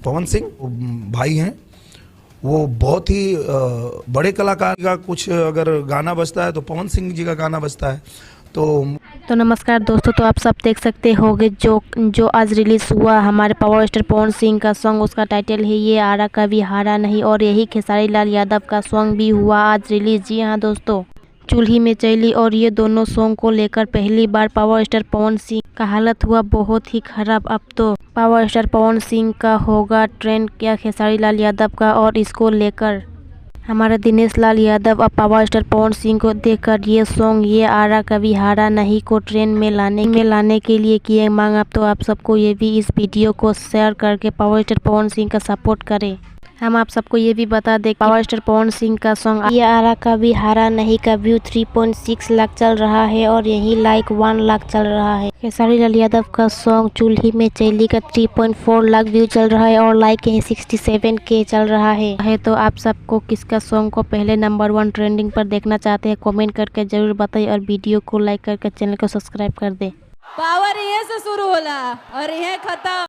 पवन सिंह भाई हैं, वो बहुत ही बड़े कलाकार का कुछ अगर गाना बजता है तो पवन सिंह जी का गाना बजता है। तो नमस्कार दोस्तों, तो आप सब देख सकते होंगे जो आज रिलीज़ हुआ हमारे पावर स्टार पवन सिंह का सॉन्ग, उसका टाइटल है ये आरा कभी हारा नहीं, और यही खेसारी लाल यादव का सॉन्ग भी हुआ आज रिलीज़। जी हाँ दोस्तों, चूल्ही में चैली, और ये दोनों सॉन्ग को लेकर पहली बार पावर स्टार पवन सिंह का हालत हुआ बहुत ही खराब। अब तो पावर स्टार पवन सिंह का होगा ट्रेंड या खेसारी लाल यादव का, और इसको लेकर हमारे दिनेश लाल यादव अब पावर स्टार पवन सिंह को देखकर ये सॉन्ग ये आरा कभी हारा नहीं को ट्रेंड में लाने के लिए किए मांग। अब तो आप सबको ये भी इस वीडियो को शेयर करके पावर स्टार पवन सिंह का सपोर्ट करें। हम आप सबको ये भी बता दें पावर स्टार पवन सिंह का सॉन्ग ये आरा कभी हारा नहीं का व्यू 3.6 लाख चल रहा है, और यही लाइक 1 लाख चल रहा है। खेसारी लाल यादव का सॉन्ग चूल्ही में चैली का 3.4 लाख व्यू चल रहा है, और लाइक यही 67K चल रहा है। तो आप सबको किसका सॉन्ग को पहले नंबर 1 ट्रेंडिंग पर देखना चाहते हैं, कमेंट करके जरूर बताइए, और वीडियो को लाइक करके चैनल को सब्सक्राइब कर दे। पावर यहीं से शुरू होला और यहीं खत्म।